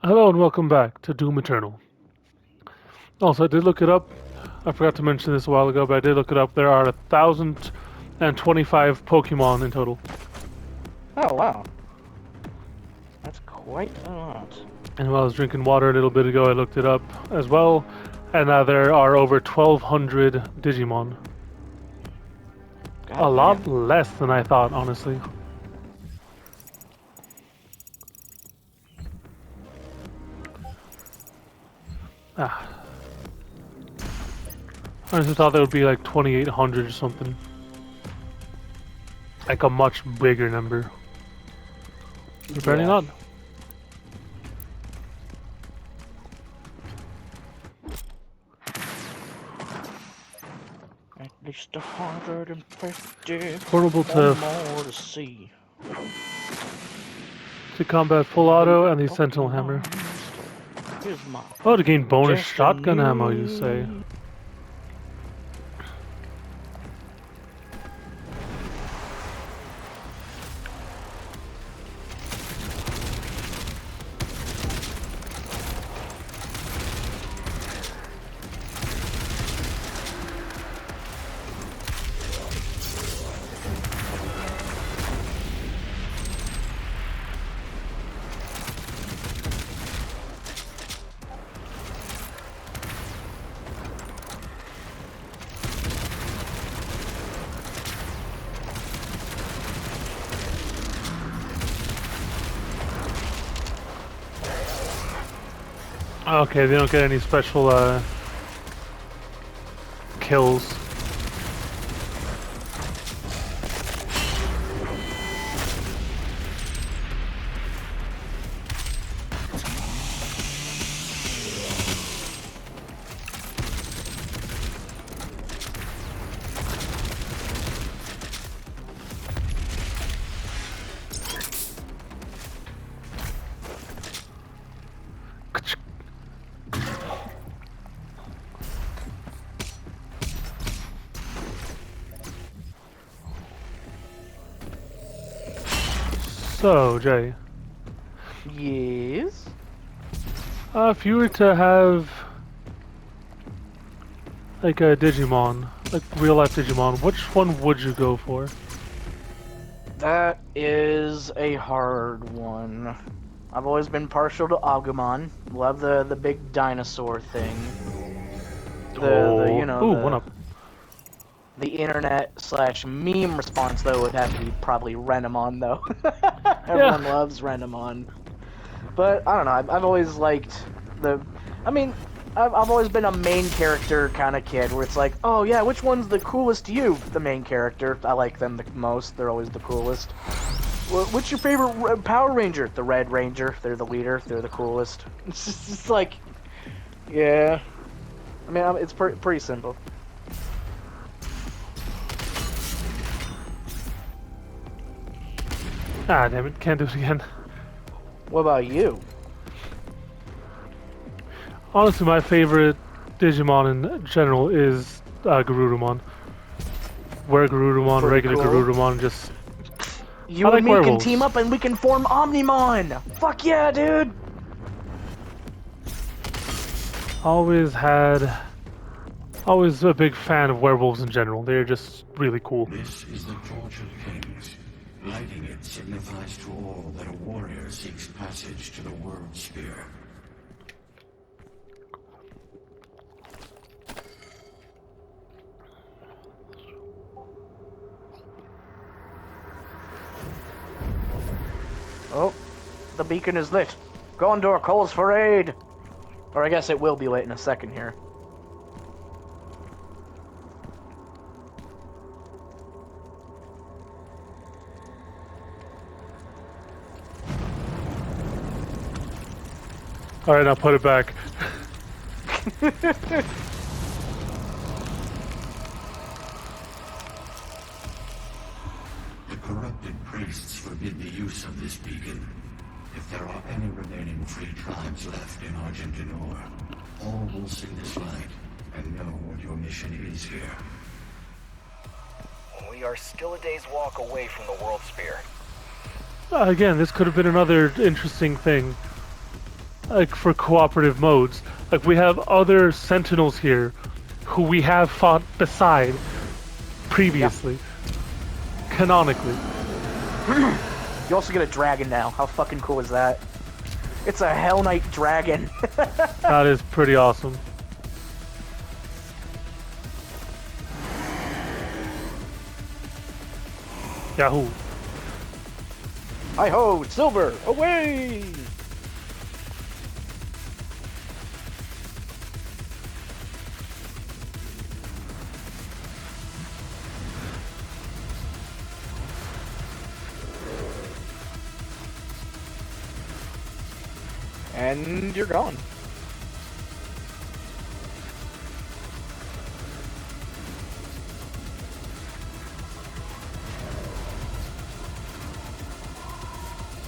Hello and welcome back to Doom Eternal. Also, I did look it up. I forgot to mention this a while ago, but I did look it up. There are 1,025 Pokemon in total. Oh, wow. That's quite a lot. And while I was drinking water a little bit ago, I looked it up as well. And there are over 1,200 Digimon. A God lot damn. less than I thought, honestly. Ah. I honestly thought there would be like 2,800 or something. Like a much bigger number. Apparently Yeah. not. At least 150. Portable One to more to see. combat full auto and the Sentinel Hammer. Here's my Oh, to gain bonus shotgun ammo, you say? destiny. Okay, they don't get any special kills. So, Jay, Yes. if you were to have like a Digimon, like real life Digimon, which one would you go for? That is a hard one. I've always been partial to Agumon. Love the big dinosaur thing. The you know Ooh, one the up. the internet slash meme response though would have to be probably Renamon though. Yeah, Everyone loves Renamon. But I don't know. I've always liked the. I mean, I've always been a main character kind of kid where it's like, oh yeah, which one's the coolest to you? The main character. I like them the most. They're always the coolest. What's your favorite Power Ranger? The Red Ranger. They're the leader. They're the coolest. It's just like, yeah. I mean, it's pretty simple. ah, damn it, can't do it again. What about you? Honestly, my favorite Digimon in general is Garurumon. Were Garurumon, Pretty regular cool. Garurumon, just I You and like me can werewolves. team up and we can form Omnimon. Fuck yeah, dude. Always had, always a big fan of werewolves in general. They're just really cool. This is the Torch of Kings. Lighting it signifies to all that a warrior seeks passage to the World Sphere. Oh, the beacon is lit. Gondor calls for aid. Or I guess it will be lit in a second here. Alright, I'll put it back. The corrupted priests forbid the use of this beacon. If there are any remaining free tribes left in Argentinor, all will see this light and know what your mission is here. We are still a day's walk away from the World Spear. Again, this could have been another interesting thing. like for cooperative modes. Like we have other Sentinels here, who we have fought beside previously, canonically. You also get a dragon now. How fucking cool is that? It's a Hell Knight dragon. That is pretty awesome. Yahoo! Hi ho, silver, away! And you're gone.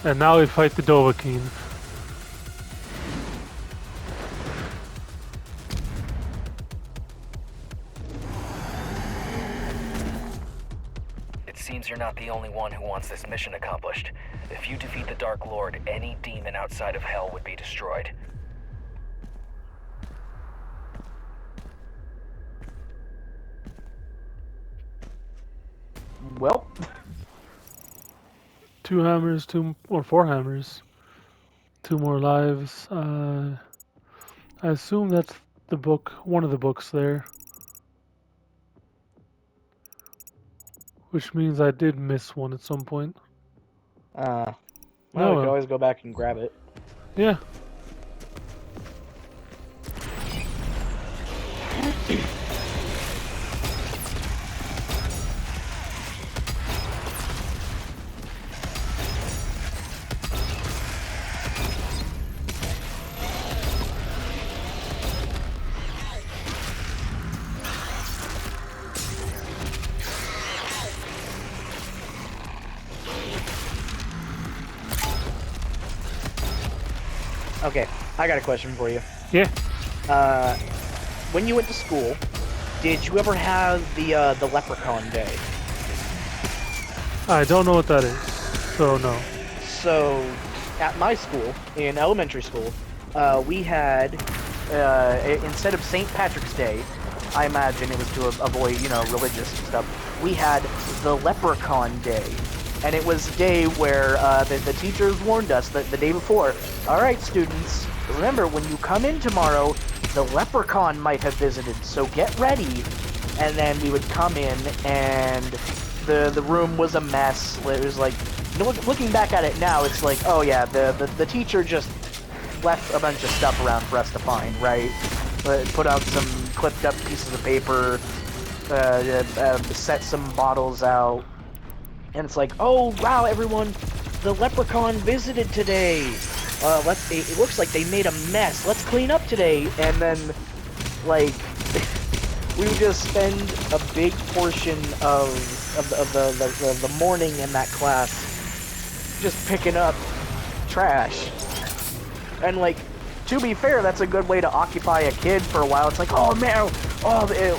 And now we fight the Dovahkiin. It seems you're not the only one who wants this mission accomplished. If you defeat the Dark Lord, any demon outside of Hell would be destroyed. Well, 2 hammers, 2 or 4 hammers. 2 more lives. I assume that's the book, one of the books there. Which means I did miss one at some point. well, Oh, we well. can always go back and grab it. Yeah. Okay, I got a question for you. Yeah. When you went to school, did you ever have the Leprechaun Day? I don't know what that is. So no. So, at my school, in elementary school, we had, instead of St. Patrick's Day, I imagine it was to avoid, religious stuff, we had the Leprechaun Day. And it was a day where the teachers warned us that the day before, alright students, remember when you come in tomorrow, the Leprechaun might have visited, so get ready. And then we would come in and the room was a mess. It was like, looking back at it now, it's like, oh yeah, the teacher just left a bunch of stuff around for us to find, right? Put out some clipped up pieces of paper, set some bottles out, and it's like, oh wow, everyone, the Leprechaun visited today. It looks like they made a mess. Let's clean up today. And then, like, we would just spend a big portion of the morning in that class just picking up trash. And like, to be fair, that's a good way to occupy a kid for a while. It's like, oh man,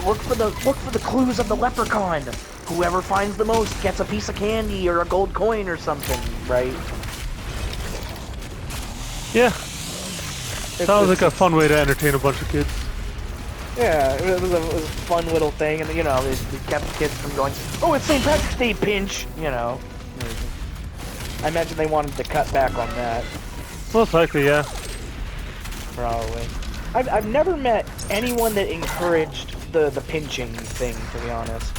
look for the clues of the Leprechaun. Whoever finds the most gets a piece of candy or a gold coin or something, right? Yeah. Sounds like a fun way to entertain a bunch of kids. Yeah, it was a fun little thing, and it kept kids from going, oh, it's St. Patrick's Day, pinch, I imagine they wanted to cut back on that. Most likely, yeah. Probably. I've never met anyone that encouraged the pinching thing, to be honest.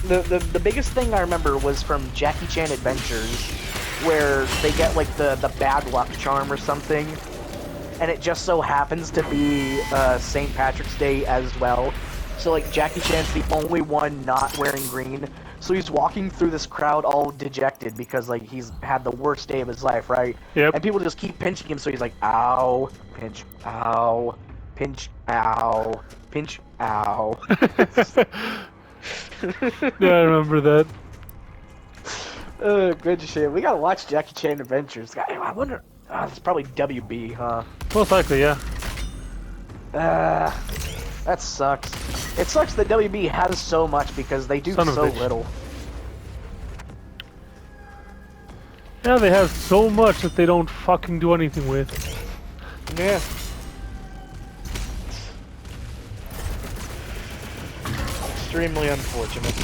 The biggest thing I remember was from Jackie Chan Adventures, where they get like the bad luck charm or something, and it just so happens to be St. Patrick's Day as well. So like Jackie Chan's the only one not wearing green, so he's walking through this crowd all dejected because like he's had the worst day of his life, right? Yep. And people just keep pinching him, so he's like, ow, pinch, ow, pinch, ow, pinch, ow. Yeah, I remember that. Good shit. We gotta watch Jackie Chan Adventures. I wonder. It's probably WB, huh? Most likely, yeah. That sucks. It sucks that WB has so much because they do Son of a so bitch. little. Yeah, they have so much that they don't fucking do anything with. Yeah. Extremely unfortunate.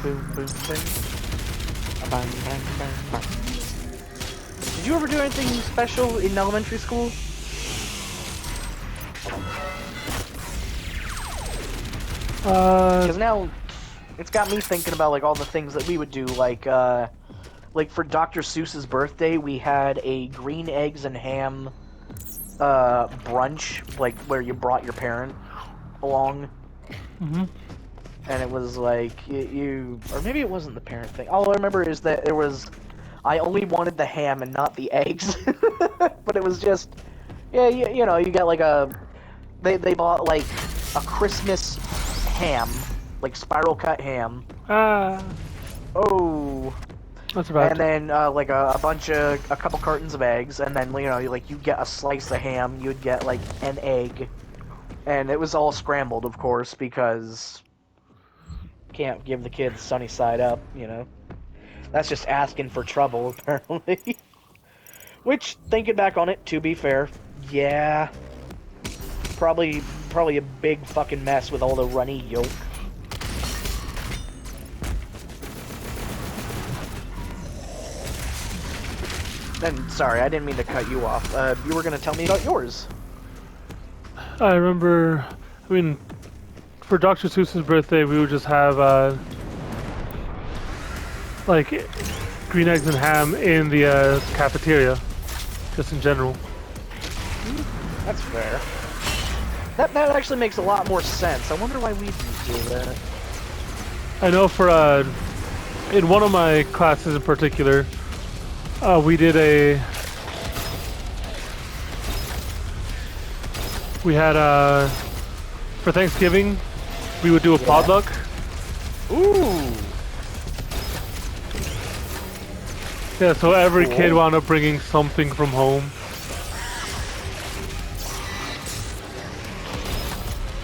Boom, boom, boom. Bang, bang, bang, bang. Did you ever do anything special in elementary school? Because now it's got me thinking about like all the things that we would do. Like for Dr. Seuss's birthday, we had a green eggs and ham brunch, like where you brought your parent along. Mm-hmm. And it was like you, or maybe it wasn't the parent thing. All I remember is that it was, I only wanted the ham and not the eggs. But it was just, yeah, you know, you got like they bought like a Christmas ham, like spiral cut ham. Oh. That's about And then like a couple cartons of eggs, and then you know, like you get a slice of ham, you'd get like an egg, and it was all scrambled, of course, because can't give the kids sunny side up, you know. That's just asking for trouble, apparently. Which, thinking back on it, to be fair, yeah, probably a big fucking mess with all the runny yolk. And sorry, I didn't mean to cut you off. You were gonna tell me about yours. I remember, I mean, for Dr. Seuss's birthday, we would just have, like, green eggs and ham in the cafeteria, just in general. That's fair. That actually makes a lot more sense. I wonder why we didn't do that. I know for, in one of my classes in particular, we did we had, for Thanksgiving, we would do a potluck. Ooh! Yeah, so every kid wound up bringing something from home.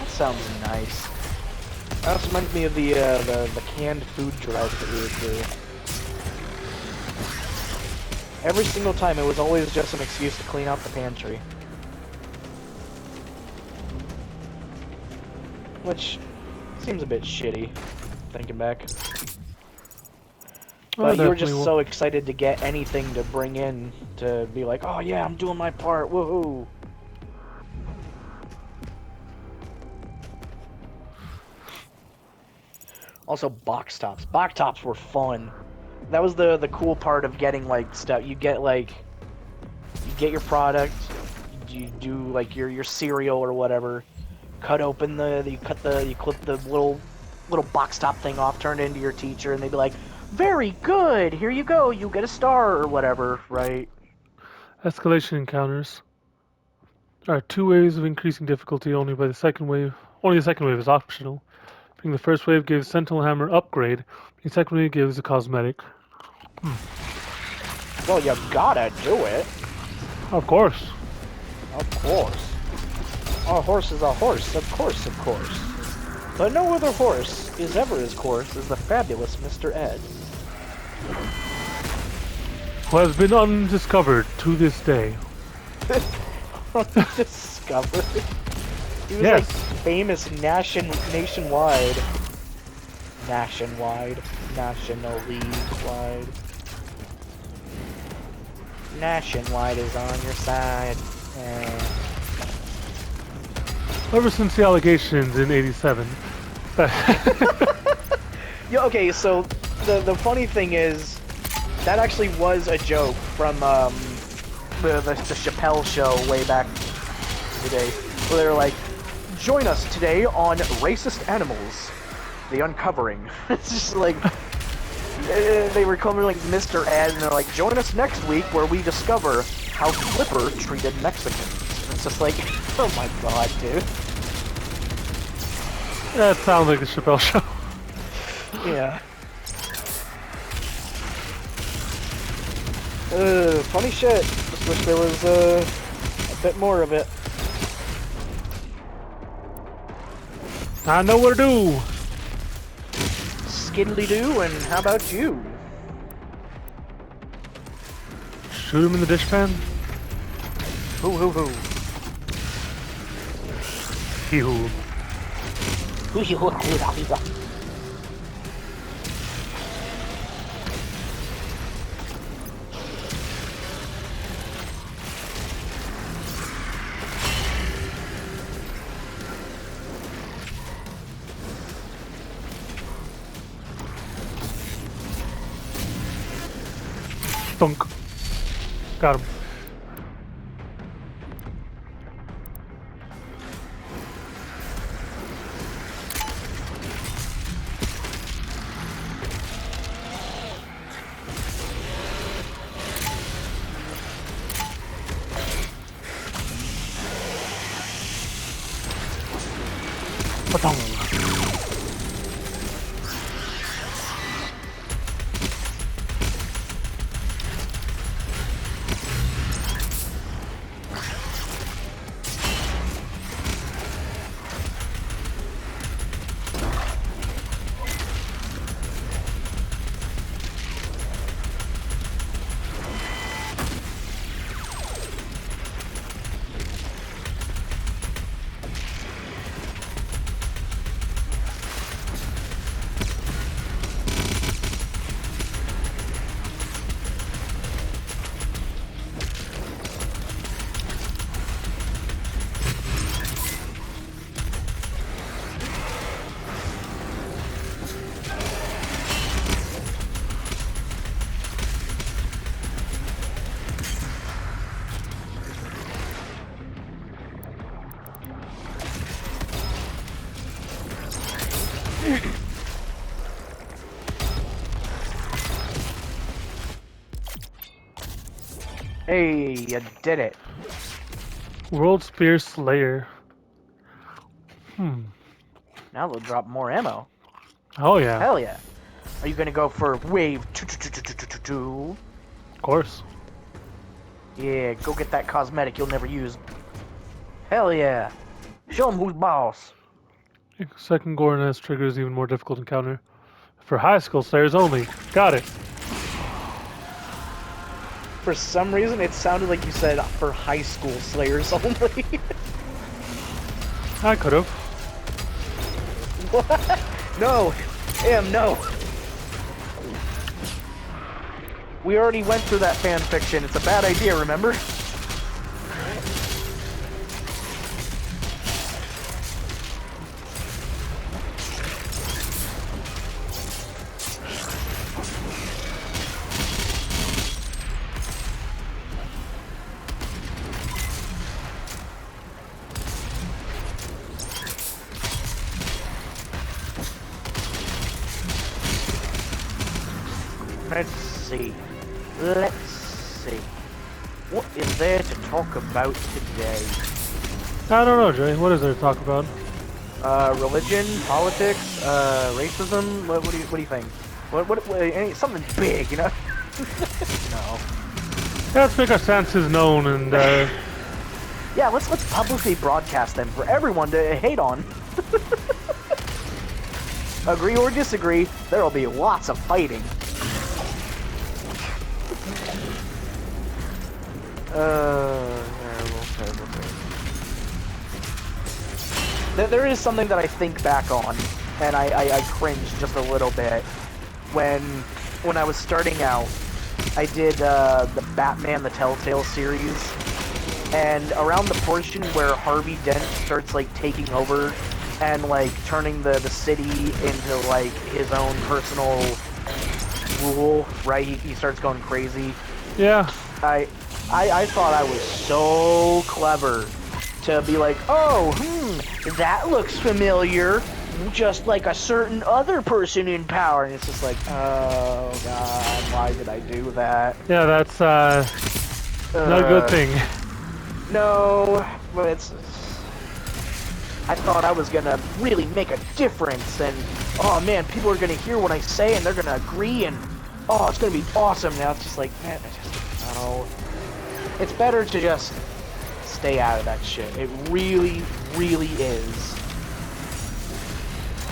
That sounds nice. That also reminds me of the canned food drive that we would do. Every single time, it was always just an excuse to clean out the pantry. Which seems a bit shitty, thinking back. But you were just so excited to get anything to bring in to be like, oh yeah, I'm doing my part, woohoo! Also, box tops. Box tops were fun. That was the cool part of getting like stuff. You get your product, you do like your cereal or whatever. Cut open you clip the little box top thing off, turn it into your teacher, and they'd be like, "Very good, here you go, you get a star," or whatever, right? Escalation encounters. There are two waves of increasing difficulty. Only the second wave is optional. Being the first wave gives Sentinel Hammer upgrade. The second wave gives a cosmetic. Well, you gotta do it. Of course. Of course. A horse is a horse, of course, of course. But no other horse is ever as coarse as the fabulous Mr. Ed. Who has been undiscovered to this day. Undiscovered? He was Yes. like famous nationwide. Nationwide. Nationally wide. Nationwide is on your side. Ever since the allegations in '87. Yeah, okay, so the funny thing is, that actually was a joke from the Chappelle show way back today, where they were like, join us today on Racist Animals, the Uncovering. It's just like, They were calling me like Mr. Ed, and they're like, join us next week where we discover how Flipper treated Mexicans. It's just like, oh my god, dude. That sounds like a Chappelle show. Yeah. Funny shit. Just wish there was a bit more of it. I know what to do. Skiddly-doo, and how about you? Shoot him in the dishpan. Hoo hoo hoo. Hee-hoo. Hoo hoo hoo hoo hoo. Thunk. Got him. Ba-dong. Hey, you did it. World Spear Slayer. Now they'll drop more ammo. Oh yeah. Hell yeah. Are you gonna go for wave 2? Of course. Yeah, go get that cosmetic you'll never use. Hell yeah. Show 'em who's boss. Second Goreness trigger is even more difficult to counter. For high skill slayers only. Got it. For some reason, it sounded like you said for high school slayers only. I could have. What? No. No. We already went through that fan fiction. It's a bad idea, remember? Let's see. What is there to talk about today? I don't know, Jay. What is there to talk about? Religion, politics, racism. What do you think? Something big, you know? No. Yeah, let's make our stances known and Yeah, let's publicly broadcast them for everyone to hate on. Agree or disagree, there'll be lots of fighting. There is something that I think back on, and I cringe just a little bit. When I was starting out, I did the Batman the Telltale series, and around the portion where Harvey Dent starts like taking over and like turning the city into like his own personal rule, right? He starts going crazy. yeah. I thought I was so clever to be like, oh, that looks familiar. just like a certain other person in power, and it's just like, oh god, why did I do that? Yeah, that's not a good thing. No, but it's. I thought I was gonna really make a difference, and oh man, people are gonna hear what I say, and they're gonna agree, and oh, it's gonna be awesome. Now it's just like, man, I just no. It's better to just stay out of that shit. It really, really is.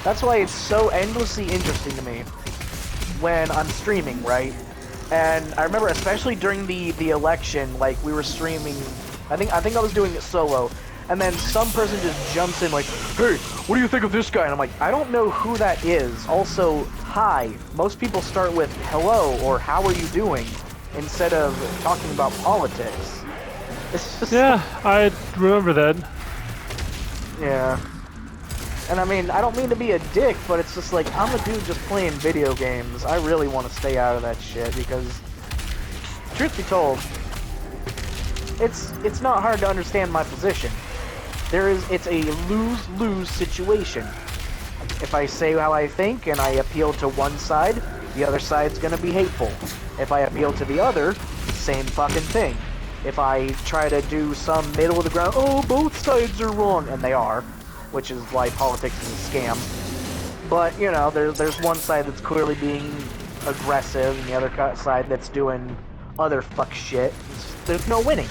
That's why it's so endlessly interesting to me when I'm streaming, right? And I remember, especially during the election, like we were streaming. I think I was doing it solo, and then some person just jumps in like, "Hey, what do you think of this guy?" And I'm like, I don't know who that is. Also, hi. Most people start with hello or how are you doing instead of talking about politics. It's just, Yeah, I remember that. yeah. And I mean, I don't mean to be a dick, but it's just like, I'm a dude just playing video games. I really want to stay out of that shit because, truth be told, it's not hard to understand my position. It's a lose-lose situation. If I say how I think and I appeal to one side, the other side's gonna be hateful. If I appeal to the other, same fucking thing. If I try to do some middle of the ground, oh, both sides are wrong, and they are, which is why politics is a scam. But, you know, there's one side that's clearly being aggressive, and the other side that's doing other fuck shit. There's no winning.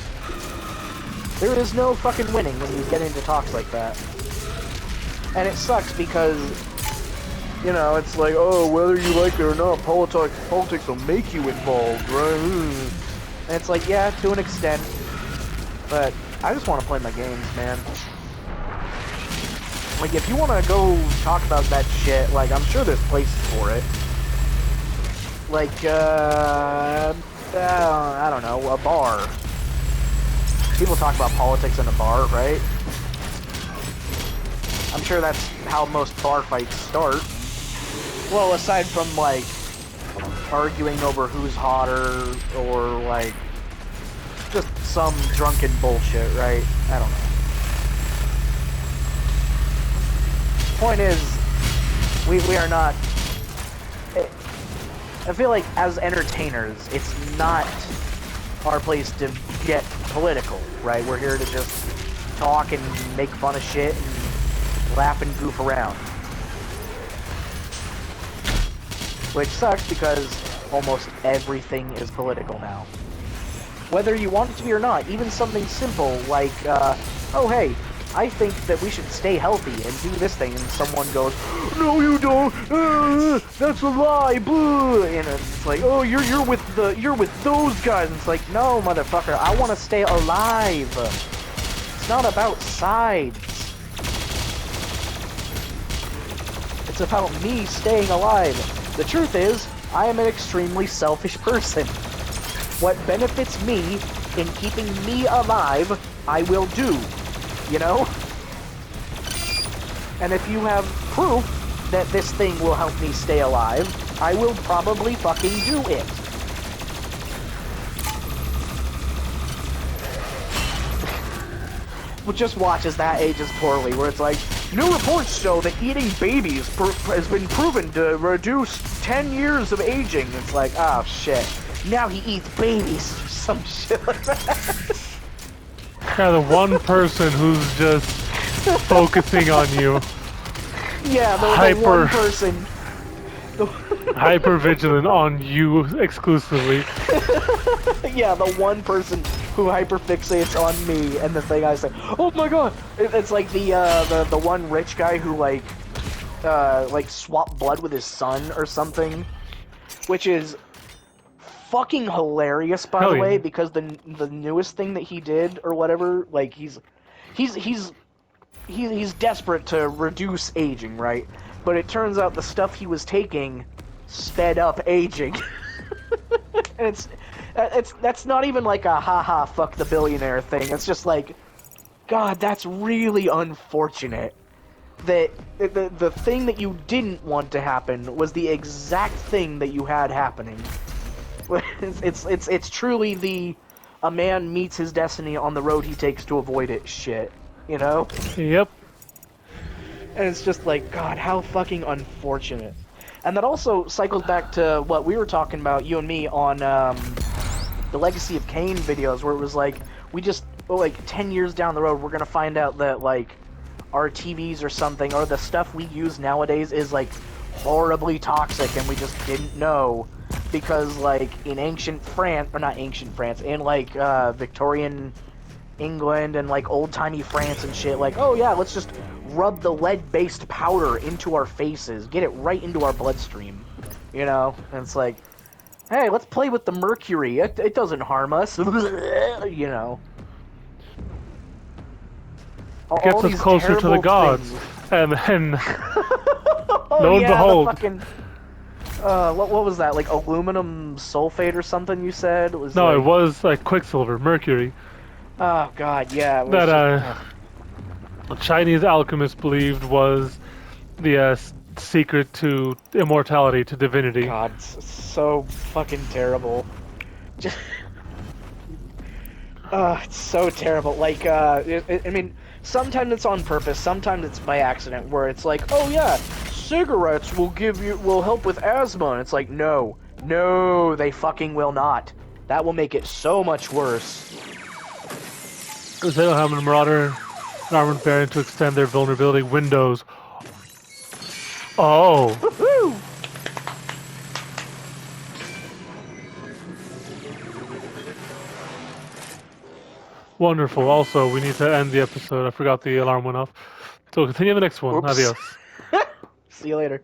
There is no fucking winning when you get into talks like that. And it sucks because, you know, it's like, oh, whether you like it or not, politics will make you involved, right? And it's like, yeah, to an extent. But I just want to play my games, man. Like, if you want to go talk about that shit, like, I'm sure there's places for it. Like, I don't know, a bar. People talk about politics in a bar, right? I'm sure that's how most bar fights start. Well, aside from, like, arguing over who's hotter, or, like, just some drunken bullshit, right? I don't know. Point is, we are not... I feel like, as entertainers, it's not our place to get political, right? We're here to just talk and make fun of shit and laugh and goof around. Which sucks because almost everything is political now. Whether you want it to be or not, even something simple like, oh hey, I think that we should stay healthy and do this thing, and someone goes, no you don't, that's a lie, boo, and it's like, oh you're with those guys, and it's like, no motherfucker, I want to stay alive. It's not about sides. It's about me staying alive. The truth is, I am an extremely selfish person. What benefits me in keeping me alive, I will do. You know? And if you have proof that this thing will help me stay alive, I will probably fucking do it. Well, just watch as that ages poorly, where it's like, new reports show that eating babies has been proven to reduce 10 years of aging. It's like, oh shit. Now he eats babies or some shit like that. Yeah, the one person who's just focusing on you. Yeah, the one person. Hyper vigilant on you exclusively. Yeah, the one person who hyperfixates on me and the thing I say. Oh my god! It's like the one rich guy who like swapped blood with his son or something, which is fucking hilarious, by the way, because the newest thing that he did or whatever, like he's desperate to reduce aging, right? But it turns out the stuff he was taking sped up aging. And that's not even like a haha fuck the billionaire thing. It's just like, God, that's really unfortunate. That the thing that you didn't want to happen was the exact thing that you had happening. It's truly a man meets his destiny on the road he takes to avoid it shit, you know? Yep. And it's just like, God, how fucking unfortunate. And that also cycles back to what we were talking about, you and me, on the Legacy of Kain videos, where it was like, we just, like, 10 years down the road, we're gonna find out that, like, our TVs or something, or the stuff we use nowadays is, like, horribly toxic, and we just didn't know. Because, like, in ancient France, or not ancient France, in, like, Victorian England and, like, old-timey France and shit, like, oh yeah, let's just rub the lead-based powder into our faces, get it right into our bloodstream, you know? And it's like, hey, let's play with the mercury, it doesn't harm us, you know? Gets us these closer to the terrible gods. things. And then, Oh, lo and yeah, behold. the fucking, what was that, like aluminum sulfate or something you said? It was No, like, it was like Quicksilver, Mercury. oh god, yeah, it was That just, Chinese alchemist believed was the secret to immortality, to divinity. God, so fucking terrible. Just, it's so terrible. Like, I mean, sometimes it's on purpose, sometimes it's by accident, where it's like, oh yeah, cigarettes will help with asthma, and it's like, no, they fucking will not. That will make it so much worse. Sailhammer and Marauder, an armored variant to extend their vulnerability windows. Oh, Woohoo! wonderful. Also, we need to end the episode. I forgot the alarm went off. So continue the next one. Oops. Adios. See you later.